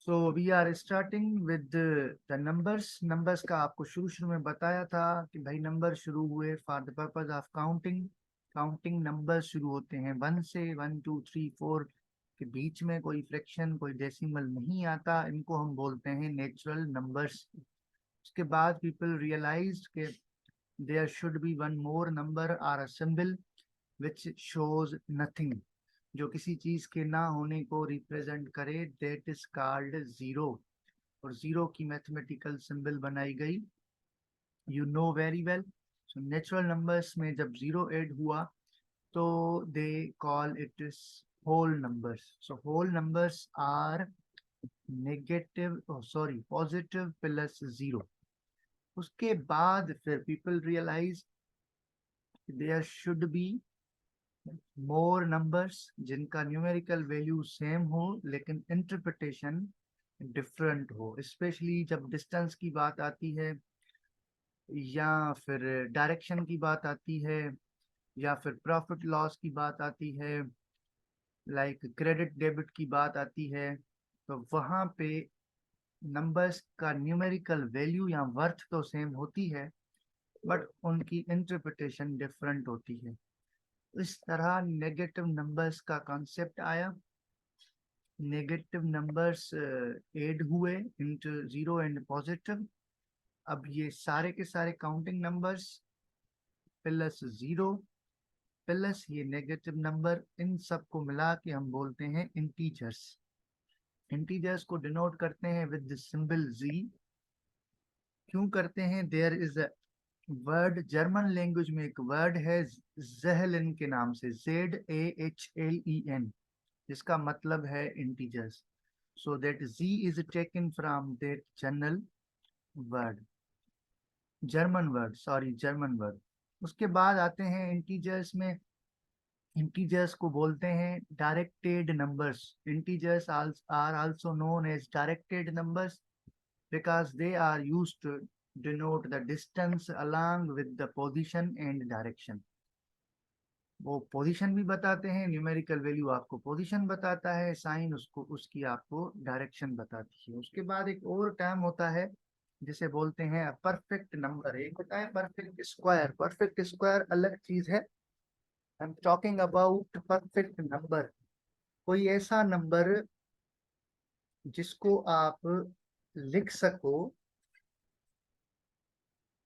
So we are starting with the numbers. Numbers का आपको शुरू शुरू में बताया था कि भाई नंबर शुरू हुए for the purpose of counting. Counting number शुरू होते हैं वन से, 1 2 3 4 के बीच में कोई फ्रैक्शन कोई डेसिमल नहीं आता, इनको हम बोलते हैं नेचुरल नंबर्स। उसके बाद पीपल रियलाइज के there should be one more number or a symbol which shows nothing, जो किसी चीज के ना होने को रिप्रेजेंट करे, दैट इज कॉल्ड जीरो। और जीरो की मैथमेटिकल सिंबल बनाई गई, you know very well. So natural numbers में जब जीरो ऐड हुआ तो they call it is whole numbers. So whole numbers are negative, sorry, positive plus zero. उसके बाद फिर people realise there should be more numbers जिनका numerical value same हो लेकिन इंटरप्रिटेशन डिफरेंट हो, स्पेशली जब डिस्टेंस की बात आती है या फिर डायरेक्शन की बात आती है या फिर प्रॉफिट लॉस की बात आती है, लाइक क्रेडिट डेबिट की बात आती है। तो वहाँ पे नंबर्स का न्यूमेरिकल वैल्यू या वर्थ तो सेम होती है बट उनकी इंटरप्रिटेशन डिफरेंट होती है। इस तरह नेगेटिव नंबर्स का कॉन्सेप्ट आया। नेगेटिव नंबर्स ऐड हुए इनटू जीरो एंड पॉजिटिव। अब ये सारे के सारे counting numbers plus zero plus ये नेगेटिव नंबर, इन सब को मिला के हम बोलते हैं इंटीजर्स। इंटीजर्स को डिनोट करते हैं विद द सिंबल जी। क्यों करते हैं? There is a word, German language में एक वर्ड है ज़ेहलन के नाम से, ZAHLEN, जिसका मतलब है integers. So that G is taken from that general word, German word, sorry, German word. उसके बाद आते हैं इंटीजर्स में। इंटीजर्स को बोलते हैं directed numbers. Integers are also known as directed numbers because they are used to denote the distance along with the position and direction। वो position भी बताते हैं, न्यूमेरिकल वैल्यू आपको पोजीशन बताता है, साइन उसको उसकी आपको डायरेक्शन बताती है। उसके बाद एक और टर्म होता है जिसे बोलते हैं परफेक्ट नंबर। एक होता है परफेक्ट स्क्वायर। परफेक्ट स्क्वायर अलग चीज है। I am talking about perfect number, कोई ऐसा नंबर जिसको आप लिख सको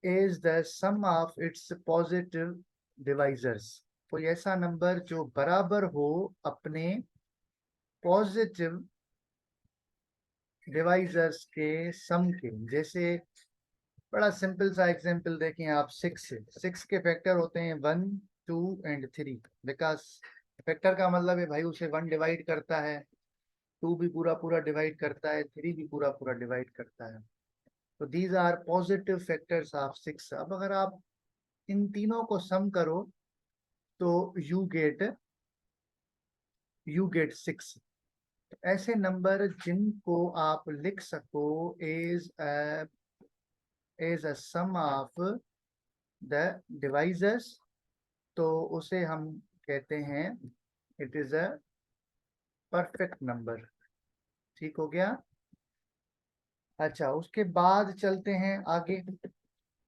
is the sum of its positive divisors। कोई ऐसा नंबर जो बराबर हो अपने पॉजिटिव डिवाइजर्स के सम के। जैसे बड़ा सिंपल सा एग्जांपल देखें आप, सिक्स। सिक्स के फैक्टर होते हैं 1 2 एंड 3, बिकॉज फैक्टर का मतलब है भाई उसे 1 डिवाइड करता है, 2 भी पूरा पूरा डिवाइड करता है, 3 भी पूरा पूरा डिवाइड करता है। तो these are positive factors of six. अब अगर आप इन तीनों को सम करो तो यू गेट 6। ऐसे नंबर जिनको आप लिख सको as a sum of the divisors, तो उसे हम कहते हैं it is a perfect number. ठीक हो गया। अच्छा, उसके बाद चलते हैं आगे।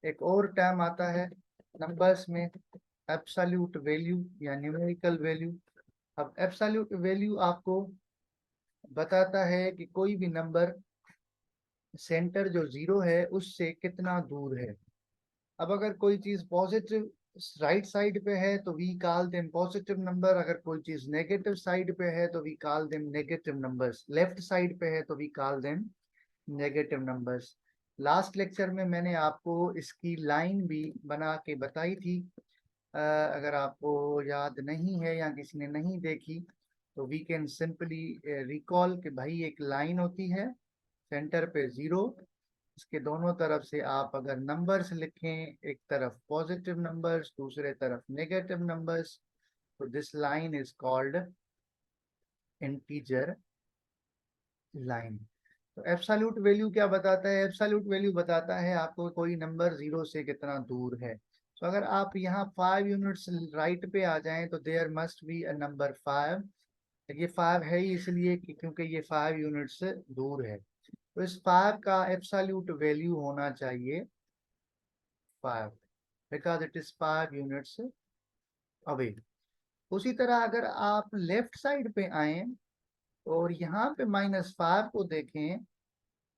एक और टर्म आता है नंबर्स में, एब्सोल्यूट वैल्यू या न्यूमेरिकल वैल्यू। अब एब्सोल्यूट वैल्यू आपको बताता है कि कोई भी नंबर सेंटर जो जीरो है उससे कितना दूर है। अब अगर कोई चीज पॉजिटिव राइट साइड पे है तो we call them positive number, अगर कोई चीज नेगेटिव साइड पे है तो we call them negative numbers, left side पे है तो we call them negative numbers. Last lecture में मैंने आपको इसकी लाइन भी बना के बताई थी। अगर आपको याद नहीं है या किसी ने नहीं देखी तो वी कैन सिंपली रिकॉल कि भाई एक लाइन होती है, सेंटर पे जीरो, इसके दोनों तरफ से आप अगर नंबर्स लिखें, एक तरफ पॉजिटिव नंबर्स दूसरे तरफ नेगेटिव नंबर्स, तो this line is called integer line. तो एब्सोल्यूट वैल्यू क्या बताता है? एब्सोल्यूट वैल्यू बताता है आपको कोई नंबर जीरो से कितना दूर है। तो अगर आप यहाँ 5 यूनिट्स राइट पे आ जाएं तो there must be a number 5 ये 5 है ही इसलिए क्योंकि ये 5 यूनिट से दूर है, तो इस 5 का एब्सोल्यूट वैल्यू होना चाहिए 5, because it is 5 units away. उसी तरह अगर आप लेफ्ट साइड पे आए और यहाँ पे -5 को देखें,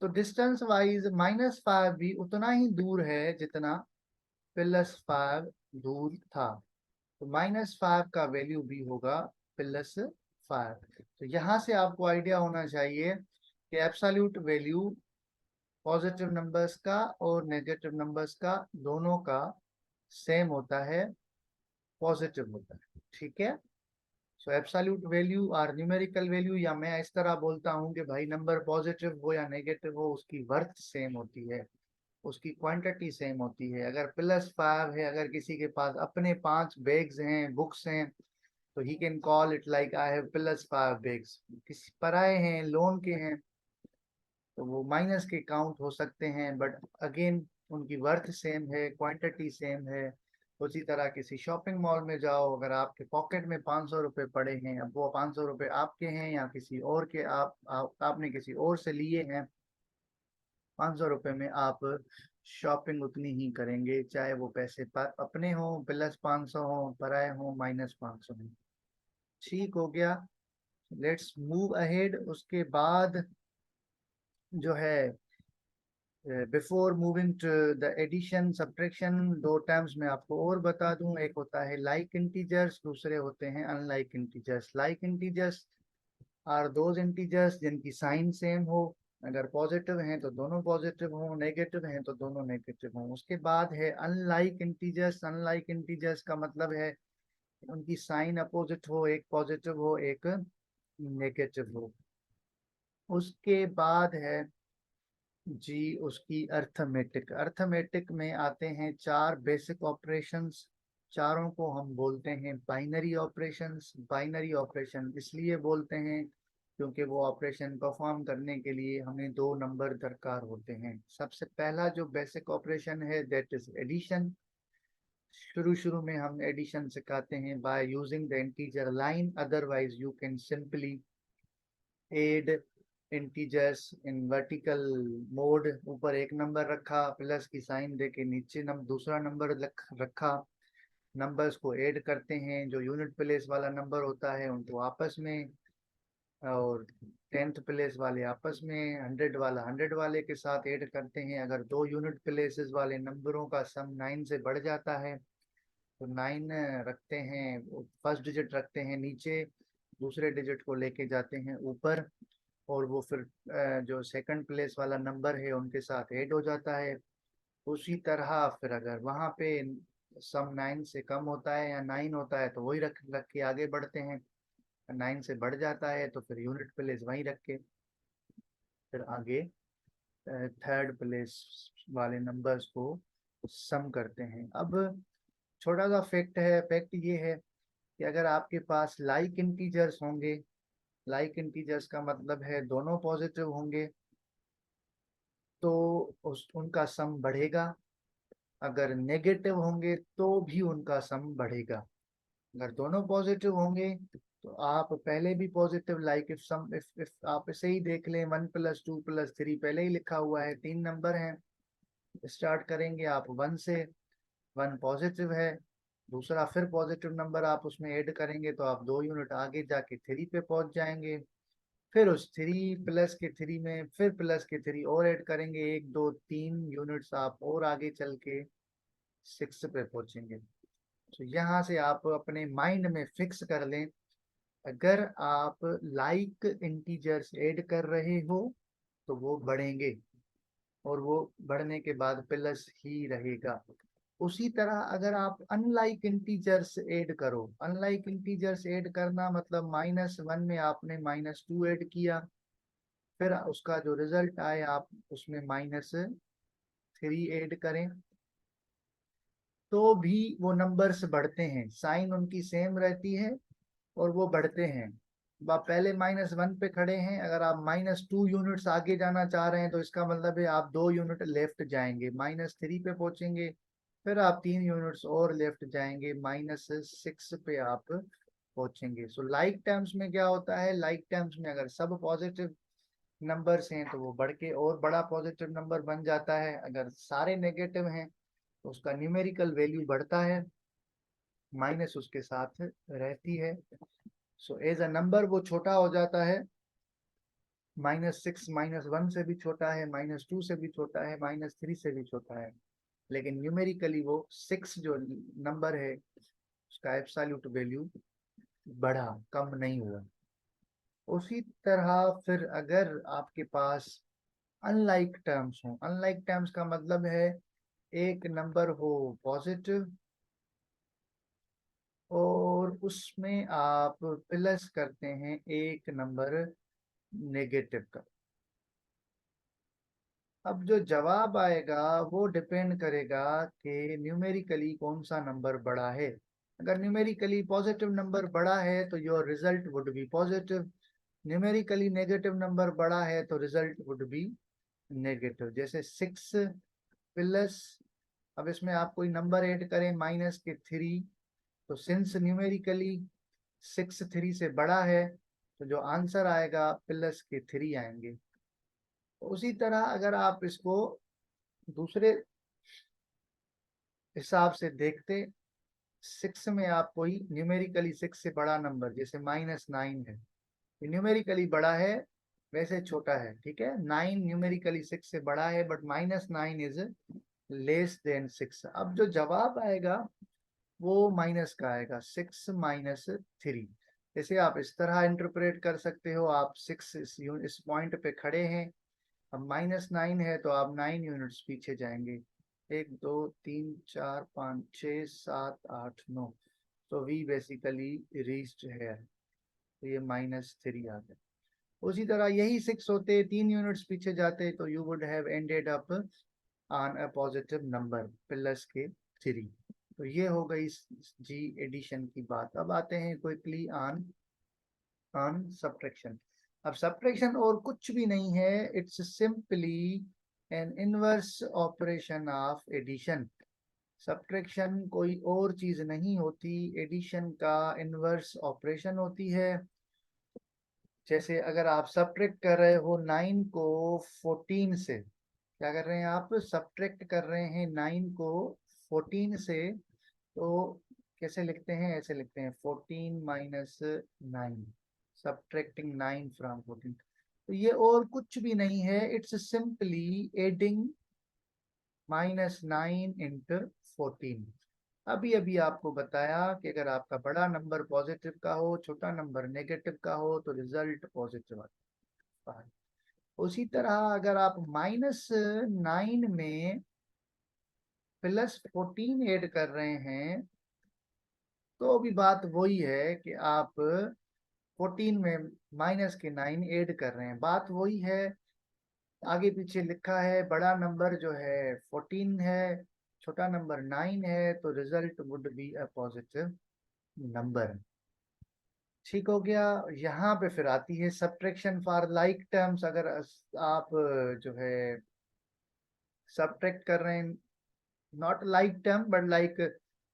तो डिस्टेंस वाइज -5 भी उतना ही दूर है जितना +5 दूर था, तो -5 का वैल्यू भी होगा +5। तो यहाँ से आपको आइडिया होना चाहिए कि एब्सोल्यूट वैल्यू पॉजिटिव नंबर्स का और नेगेटिव नंबर्स का दोनों का सेम होता है, पॉजिटिव होता है। ठीक है, सो एब्सोल्यूट वैल्यू और न्यूमेरिकल वैल्यू, या मैं इस तरह बोलता हूँ कि भाई नंबर पॉजिटिव हो या नेगेटिव हो, उसकी वर्थ सेम होती है, उसकी क्वांटिटी सेम होती है। अगर +5 है, अगर किसी के पास अपने 5 बैग्स हैं, बुक्स हैं, तो he can call it like I have +5 bags. किसी पराए हैं, लोन के हैं, तो वो माइनस के काउंट हो सकते हैं, बट अगेन उनकी वर्थ सेम है, क्वांटिटी सेम है। उसी तरह किसी शॉपिंग मॉल में जाओ, अगर आपके पॉकेट में 500 रुपये पड़े हैं, अब वो 500 रुपये आपके हैं या किसी और के, आपने किसी और से लिए हैं, 500 रुपये में आप शॉपिंग उतनी ही करेंगे, चाहे वो पैसे पर अपने हो +500 हो, पराए हो -500 हो। ठीक हो गया, लेट्स मूव अहेड। उसके बाद जो है, before moving to the addition subtraction, दो टर्म्स में आपको और बता दूं। एक होता है लाइक इंटीजर्स, दूसरे होते हैं unlike integers. Like integers are those integers जिनकी साइन सेम हो, अगर पॉजिटिव हैं तो दोनों पॉजिटिव हो, नेगेटिव हैं तो दोनों नेगेटिव हो। उसके बाद है अनलाइक इंटीजर्स। अनलाइक इंटीजर्स का मतलब है उनकी साइन अपोजिट हो, एक पॉजिटिव हो एक नेगेटिव हो। उसके बाद है जी उसकी अर्थमेटिक। अर्थमेटिक में आते हैं 4 बेसिक ऑपरेशंस, चारों को हम बोलते हैं बाइनरी ऑपरेशंस। बाइनरी ऑपरेशन इसलिए बोलते हैं क्योंकि वो ऑपरेशन परफॉर्म करने के लिए हमें 2 नंबर दरकार होते हैं। सबसे पहला जो बेसिक ऑपरेशन है दैट इज एडिशन। शुरू में हम एडिशन सिखाते हैं by using the integer line, otherwise you can simply add integers in vertical mode. ऊपर एक नंबर रखा, प्लस की साइन देके नीचे दूसरा नंबर रखा, नंबर्स को ऐड करते हैं। जो यूनिट प्लेस वाला नंबर होता है उनको आपस में, और 10th प्लेस वाले आपस में, 100 वाला 100 वाले के साथ ऐड करते हैं। अगर 2 यूनिट प्लेसेस वाले नंबरों का सम 9 से बढ़ जाता है तो 9 रखते हैं, फर्स्ट डिजिट रखते हैं नीचे, दूसरे डिजिट को लेके जाते हैं ऊपर, और वो फिर जो सेकंड प्लेस वाला नंबर है उनके साथ ऐड हो जाता है। उसी तरह फिर अगर वहाँ पे सम 9 से कम होता है या 9 होता है तो वही रख रख के आगे बढ़ते हैं। 9 से बढ़ जाता है तो फिर यूनिट प्लेस वहीं रख के फिर आगे थर्ड प्लेस वाले नंबर्स को सम करते हैं। अब छोटा सा फैक्ट है, फैक्ट ये है कि अगर आपके पास लाइक इंटीजर्स होंगे, लाइक इंटीजर्स का मतलब है दोनों पॉजिटिव होंगे, तो उनका सम बढ़ेगा। अगर नेगेटिव होंगे तो भी उनका सम बढ़ेगा। अगर दोनों पॉजिटिव होंगे तो आप पहले भी positive, like if some if आप इसे ही देख लें, 1 + 2 + 3 पहले ही लिखा हुआ है, 3 नंबर हैं। स्टार्ट करेंगे आप 1 से, 1 पॉजिटिव है, दूसरा फिर पॉजिटिव नंबर आप उसमें ऐड करेंगे तो आप 2 यूनिट आगे जाके 3 पे पहुंच जाएंगे। फिर उस 3 प्लस के 3 में फिर प्लस के 3 और ऐड करेंगे, 1 2 3 यूनिट्स आप और आगे चल के 6 पे पहुंचेंगे। तो यहाँ से आप अपने माइंड में फिक्स कर लें, अगर आप लाइक इंटीजर्स ऐड कर रहे हो तो वो बढ़ेंगे, और वो बढ़ने के बाद प्लस ही रहेगा। उसी तरह अगर आप अनलाइक इंटीजर्स ऐड करो, अनलाइक इंटीजर्स ऐड करना मतलब -1 में आपने -2 ऐड किया, फिर उसका जो रिजल्ट आए आप उसमें -3 ऐड करें, तो भी वो नंबर्स बढ़ते हैं, साइन उनकी सेम रहती है और वो बढ़ते हैं। अब आप पहले -1 पे खड़े हैं, अगर आप -2 यूनिट्स आगे जाना चाह रहे हैं तो इसका मतलब है आप 2 यूनिट लेफ्ट जाएंगे, -3 पे पहुंचेंगे, फिर आप 3 यूनिट्स और लेफ्ट जाएंगे, -6 पे आप पहुंचेंगे। सो लाइक टर्म्स में क्या होता है, लाइक टर्म्स में अगर सब पॉजिटिव नंबर्स हैं तो वो बढ़ के और बड़ा पॉजिटिव नंबर बन जाता है, अगर सारे नेगेटिव हैं तो उसका न्यूमेरिकल वैल्यू बढ़ता है, माइनस उसके साथ रहती है। सो एज अ नंबर वो छोटा हो जाता है, -6 -1 से भी छोटा है, -2 से भी छोटा है, -3 से भी छोटा है, लेकिन न्यूमेरिकली वो 6 जो नंबर है उसका एब्सोल्यूट वैल्यू बढ़ा, कम नहीं हुआ। उसी तरह फिर अगर आपके पास अनलाइक टर्म्स हो, अनलाइक टर्म्स का मतलब है एक नंबर हो पॉजिटिव और उसमें आप प्लस करते हैं एक नंबर नेगेटिव का। अब जो जवाब आएगा वो डिपेंड करेगा कि न्यूमेरिकली कौन सा नंबर बड़ा है। अगर न्यूमेरिकली पॉजिटिव नंबर बड़ा है तो your result would be positive, numerically negative number बड़ा है तो रिजल्ट वुड बी नेगेटिव। जैसे 6 प्लस, अब इसमें आप कोई नंबर ऐड करें -3, तो सिंस न्यूमेरिकली 6 3 से बड़ा है तो जो आंसर आएगा +3 आएंगे। उसी तरह अगर आप इसको दूसरे हिसाब से देखते, 6 में आप कोई न्यूमेरिकली 6 से बड़ा नंबर, जैसे -9 है, न्यूमेरिकली बड़ा है वैसे छोटा है, ठीक है, 9 न्यूमेरिकली 6 से बड़ा है बट -9 इज लेस देन 6। अब जो जवाब आएगा वो माइनस का आएगा, 6 - 3। जैसे आप इस तरह इंटरप्रेट कर सकते हो, आप 6 इस पॉइंट पे खड़े हैं, अब -9 है तो आप 9 यूनिट्स पीछे जाएंगे, 1 2 3 4 5 6 7 8 9, तो वी बेसिकली रीच्ड है, तो ये -3 आ गया। उसी तरह यही 6 होते 3 यूनिट्स पीछे जाते तो you would have ended up on a positive number +3। तो ये हो गई जी एडिशन की बात। अब आते हैं क्विकली ऑन ऑन सब्ट्रैक्शन। अब सब्ट्रैक्शन और कुछ भी नहीं है, it's simply an inverse operation of addition. Subtraction कोई और चीज नहीं होती, एडिशन का इनवर्स ऑपरेशन होती है। जैसे अगर आप सब्ट्रैक्ट कर रहे हो 9 को 14 से, क्या कर रहे हैं आप, सब्ट्रैक्ट कर रहे हैं 9 को 14 से, तो कैसे लिखते हैं, ऐसे लिखते हैं 14 - 9, सब्ट्रैक्टिंग 9 फ्रॉम 14। तो ये और कुछ भी नहीं है, इट्स सिंपली एडिंग -9 इंटू 14। अभी अभी आपको बताया कि अगर आपका बड़ा नंबर पॉजिटिव का हो, छोटा नंबर नेगेटिव का हो, तो रिजल्ट पॉजिटिव आता है। उसी तरह अगर आप -9 में +14 ऐड कर रहे हैं तो भी बात वही है कि आप 14 में -9 ऐड कर रहे हैं, बात वही है। आगे पीछे लिखा है, बड़ा नंबर जो है 14 है, छोटा नंबर 9 है, तो result would be a positive number. ठीक हो गया। यहाँ पे फिर आती है सब्ट्रैक्शन फॉर लाइक टर्म्स। अगर आप जो है सब्ट्रैक्ट कर रहे हैं, not like term but like,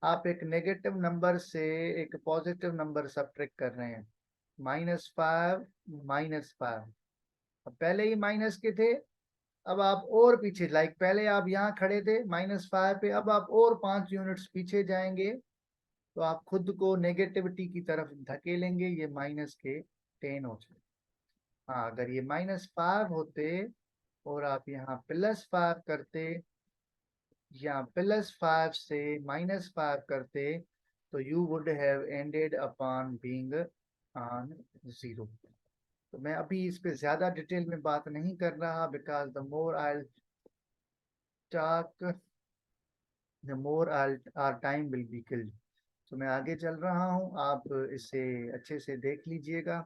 आप एक नेगेटिव नंबर से एक पॉजिटिव नंबर सब्ट्रैक्ट कर रहे हैं, -5 -5, अब पहले ही माइनस के थे, अब आप और पीछे, लाइक पहले आप यहाँ खड़े थे -5 पे, अब आप और 5 यूनिट्स पीछे जाएंगे तो आप खुद को नेगेटिविटी की तरफ धकेलेंगे, ये -10 हो जाए। हाँ, अगर ये -5 होते और आप यहाँ +5 करते या +5 से -5 करते, तो you would have ended upon being on 0। तो मैं अभी इस पे ज्यादा डिटेल में बात नहीं कर रहा, because the more I talk the more our time will be killed. तो मैं आगे चल रहा हूँ, आप इसे अच्छे से देख लीजिएगा।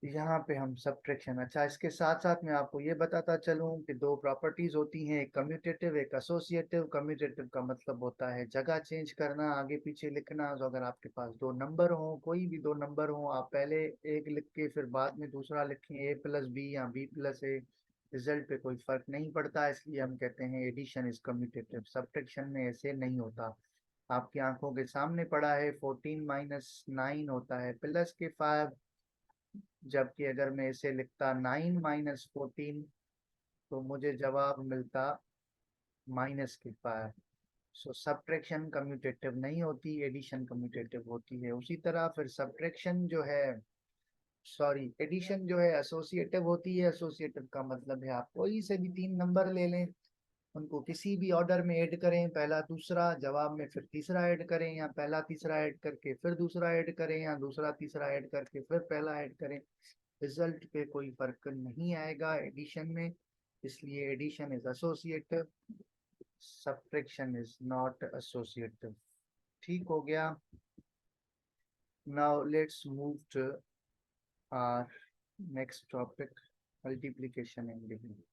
यहाँ पे हम सब्ट्रैक्शन, अच्छा इसके साथ साथ मैं आपको ये बताता चलूँ कि दो प्रॉपर्टीज होती हैं, एक कम्यूटेटिव एक एसोसिएटिव। कम्यूटेटिव का मतलब होता है जगह चेंज करना, आगे पीछे लिखना। तो अगर आपके पास दो नंबर हो, कोई भी दो नंबर हो, आप पहले एक लिख के फिर बाद में दूसरा लिखें, a+b या b+a, रिजल्ट पे कोई फर्क नहीं पड़ता, इसलिए हम कहते हैं एडिशन इज कम्यूटेटिव। सब्ट्रैक्शन में ऐसे नहीं होता, आपकी आंखों के सामने पड़ा है। 14 माइनस 9 होता है प्लस के 5, जबकि अगर मैं इसे लिखता 9 माइनस 14 तो मुझे जवाब मिलता माइनस के 5। सो सब्ट्रैक्शन कम्यूटेटिव नहीं होती, एडिशन कम्यूटेटिव होती है। उसी तरह फिर सब्ट्रैक्शन जो है, सॉरी, एडिशन जो है एसोसिएटिव होती है। एसोसिएटिव का मतलब है आप कोई से भी तीन नंबर ले लें, उनको किसी भी ऑर्डर में ऐड करें, पहला दूसरा, जवाब में फिर तीसरा ऐड करें, या पहला तीसरा ऐड करके फिर दूसरा ऐड करें, या दूसरा तीसरा ऐड करके फिर पहला ऐड करें, रिजल्ट पे कोई फर्क नहीं आएगा एडिशन में। इसलिए addition is associative, subtraction is not associative. ठीक हो गया। Now let's move to our next topic, multiplication and division.